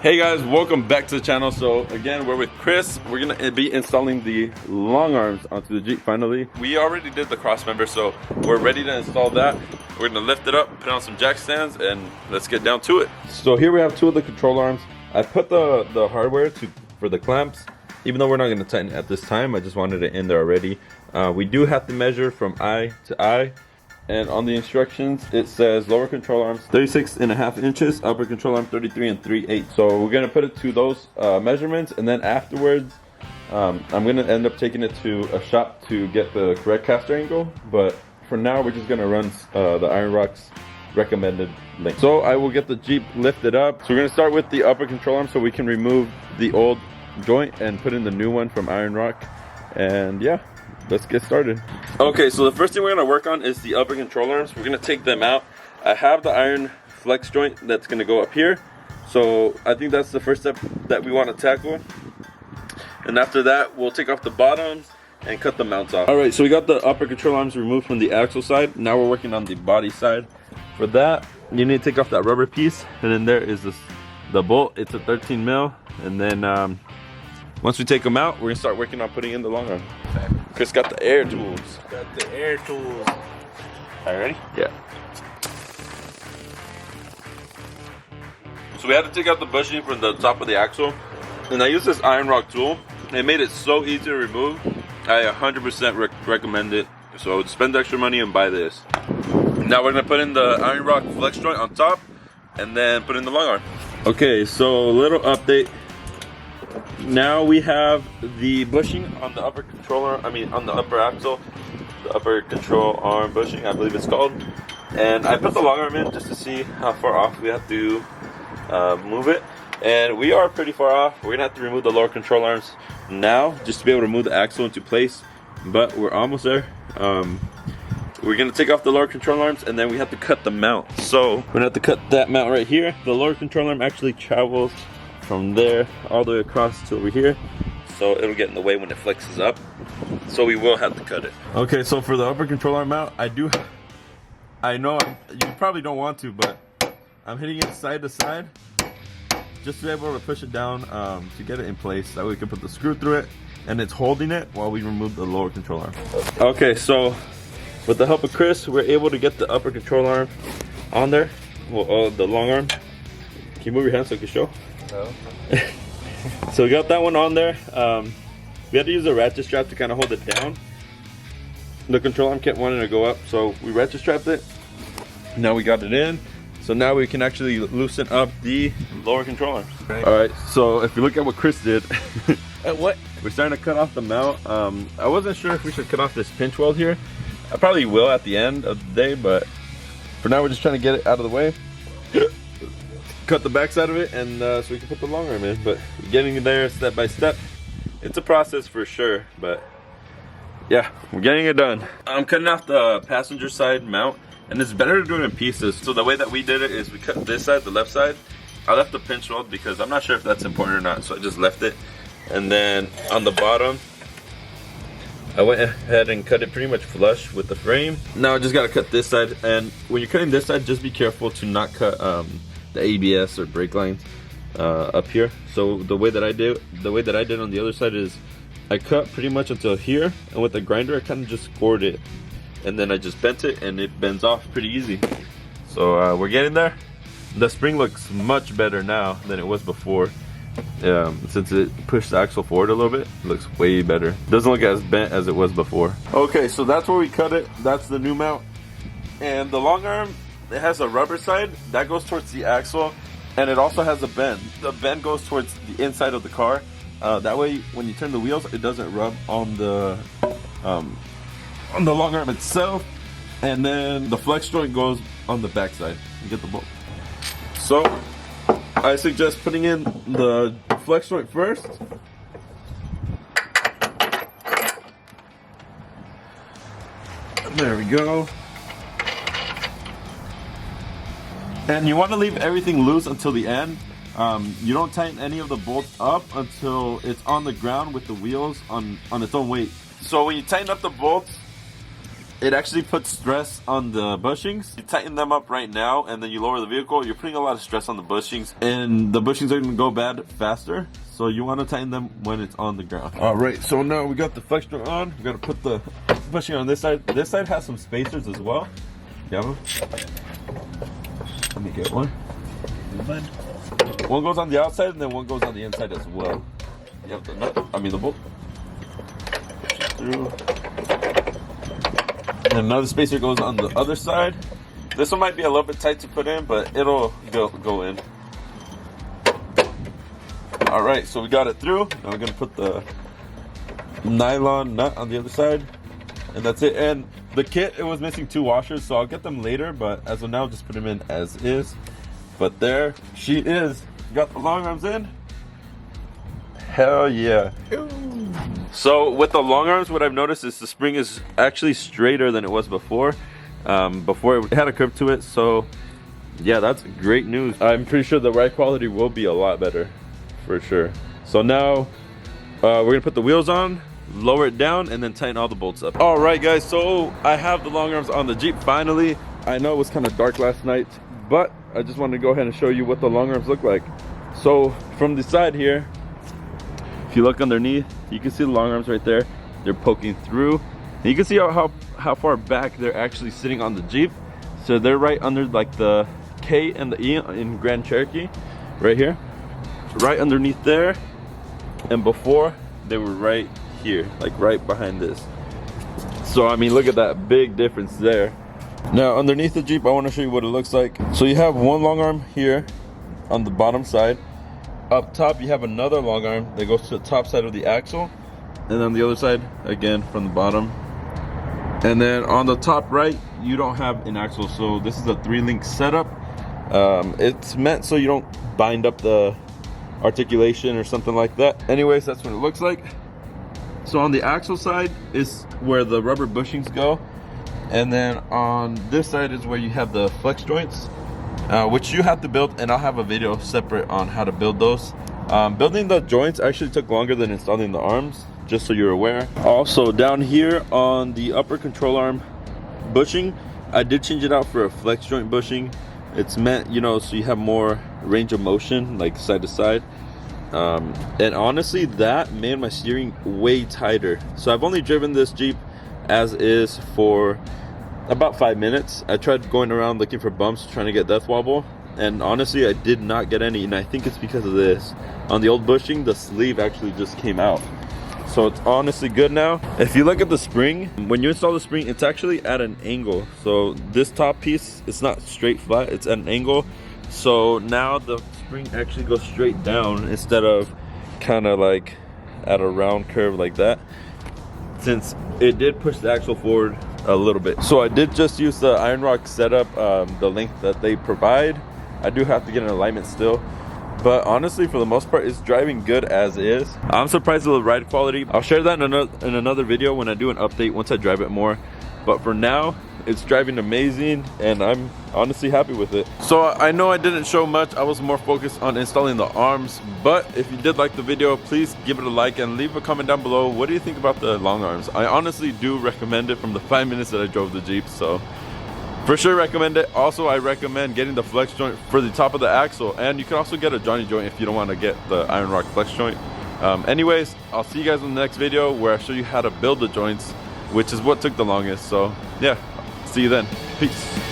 Hey guys, welcome back to the channel. So again, we're with Chris. We're gonna be installing the long arms onto the Jeep finally. We already did the cross member, so we're ready to install that. We're gonna lift it up, put on some jack stands, and let's get down to it. So here we have two of the control arms. I put the hardware for the clamps. Even though we're not gonna tighten it at this time, I just wanted it in there already. We do have to measure from eye to eye. And on the instructions, it says lower control arms 36.5 inches, upper control arm 33 3/8. So we're gonna put it to those measurements, and then afterwards, I'm gonna end up taking it to a shop to get the correct caster angle. But for now, we're just gonna run the Iron Rock's recommended length. So I will get the Jeep lifted up. So we're gonna start with the upper control arm so we can remove the old joint and put in the new one from Iron Rock. And yeah, let's get started. Okay, so the first thing we're gonna work on is the upper control arms. We're gonna take them out. I have the iron flex joint that's gonna go up here. So I think that's the first step that we wanna tackle. And after that, we'll take off the bottoms and cut the mounts off. All right, so we got the upper control arms removed from the axle side. Now we're working on the body side. For that, you need to take off that rubber piece. And then there is the bolt. It's a 13 mil. And then once we take them out, we're gonna start working on putting in the long arm. Chris got the air tools. Got the air tools. All right, ready? Yeah. So we had to take out the bushing from the top of the axle. And I used this Iron Rock tool. It made it so easy to remove. I 100% recommend it. So spend extra money and buy this. Now we're gonna put in the Iron Rock flex joint on top and then put in the long arm. Okay, so a little update. Now we have the bushing on the upper controller, on the upper axle, the upper control arm bushing, I believe it's called. And I put the long arm in just to see how far off we have to move it. And we are pretty far off. We're gonna have to remove the lower control arms now just to be able to move the axle into place. But we're almost there. We're gonna take off the lower control arms and then we have to cut the mount. So we're gonna have to cut that mount right here. The lower control arm actually travels from there all the way across to over here, so it'll get in the way when it flexes up, so we will have to cut it. Okay, so for the upper control arm mount, I know you probably don't want to, but I'm hitting it side to side just to be able to push it down to get it in place. That way we can put the screw through it and it's holding it while we remove the lower control arm. Okay, so with the help of Chris, we're able to get the upper control arm on there. Well, the long arm. Can you move your hand so I can show? No. So we got that one on there. We had to use a ratchet strap to kind of hold it down. The control arm kept wanting to go up, so we ratchet strapped it. Now we got it in. So now we can actually loosen up the lower control arms. Right. All right, so if you look at what Chris did. What? We're starting to cut off the mount. I wasn't sure if we should cut off this pinch weld here. I probably will at the end of the day, but for now we're just trying to get it out of the way. Cut the back side of it, and so we can put the long arm in. But getting there step by step, it's a process for sure, but yeah, we're getting it done. I'm cutting off the passenger side mount, and it's better to do it in pieces. So the way that we did it is we cut this side, the left side. I left the pinch weld because I'm not sure if that's important or not, so I just left it. And then on the bottom, I went ahead and cut it pretty much flush with the frame. Now I just gotta cut this side, and when you're cutting this side, just be careful to not cut the ABS or brake lines up here. So the way that I did on the other side is I cut pretty much until here, and with the grinder I kind of just scored it, and then I just bent it, and it bends off pretty easy. So we're getting there. The spring looks much better now than it was before. Since it pushed the axle forward a little bit, it looks way better. Doesn't look as bent as it was before. Okay, so that's where we cut it. That's the new mount. And the long arm, it has a rubber side that goes towards the axle, and it also has a bend. The bend goes towards the inside of the car. That way, when you turn the wheels, it doesn't rub on the long arm itself. And then the flex joint goes on the back side. You get the bolt. So I suggest putting in the flex joint first. There we go. And you want to leave everything loose until the end. You don't tighten any of the bolts up until it's on the ground with the wheels on its own weight. So when you tighten up the bolts, it actually puts stress on the bushings. You tighten them up right now and then you lower the vehicle, you're putting a lot of stress on the bushings, and the bushings are gonna go bad faster. So you wanna tighten them when it's on the ground. All right, so now we got the flex joint on. We gotta put the bushing on this side. This side has some spacers as well. Yeah, let me get one. One goes on the outside and then one goes on the inside as well. Yep, the nut, the bolt. Through. And another spacer goes on the other side. This one might be a little bit tight to put in, but it'll go in. All right, so we got it through. Now we're gonna put the nylon nut on the other side, and that's it. And the kit, it was missing 2 washers, so I'll get them later, but as of now, just put them in as is. But there she is. Got the long arms in. Hell yeah. So with the long arms, what I've noticed is the spring is actually straighter than it was before. Before it had a curve to it, so yeah, that's great news. I'm pretty sure the ride quality will be a lot better, for sure. So now we're gonna put the wheels on, lower it down, and then tighten all the bolts up. All right, guys, so I have the long arms on the Jeep finally. I know it was kind of dark last night, but I just wanted to go ahead and show you what the long arms look like. So from the side here, if you look underneath, you can see the long arms right there. They're poking through. And you can see how far back they're actually sitting on the Jeep. So they're right under like the K and the E in Grand Cherokee, right here. Right underneath there. And before, they were right here, like right behind this. So I mean, look at that big difference there. Now underneath the Jeep, I want to show you what it looks like. So you have one long arm here on the bottom side. Up top, you have another long arm that goes to the top side of the axle, and on the other side, again from the bottom. And then on the top right, you don't have an axle, so this is a 3-link setup. It's meant so you don't bind up the articulation or something like that. Anyways, that's what it looks like. So on the axle side is where the rubber bushings go, and then on this side is where you have the flex joints. Which you have to build, and I'll have a video separate on how to build those. Building the joints actually took longer than installing the arms, just so you're aware. Also down here on the upper control arm bushing, I did change it out for a flex joint bushing. It's meant, you know, so you have more range of motion, like side to side. And honestly, that made my steering way tighter. So I've only driven this Jeep as is for about 5 minutes. I tried going around looking for bumps, trying to get death wobble, and honestly I did not get any, and I think it's because of this. On the old bushing, the sleeve actually just came out, so it's honestly good now. If you look at the spring, when you install the spring, it's actually at an angle. So this top piece, it's not straight flat, it's at an angle. So now the spring actually goes straight down instead of kind of like at a round curve like that, since it did push the axle forward a little bit. So I did just use the iron rock setup, the length that they provide. I do have to get an alignment still, but honestly, for the most part, it's driving good as is. I'm surprised with the ride quality. I'll share that in another video when I do an update, once I drive it more. But for now, it's driving amazing, and I'm honestly happy with it. So I know I didn't show much. I was more focused on installing the arms, but if you did like the video, please give it a like and leave a comment down below. What do you think about the long arms? I honestly do recommend it from the 5 minutes that I drove the Jeep, so for sure recommend it. Also, I recommend getting the flex joint for the top of the axle, and you can also get a Johnny joint if you don't want to get the iron rock flex joint. Anyways, I'll see you guys in the next video where I show you how to build the joints, which is what took the longest. So yeah, see you then. Peace.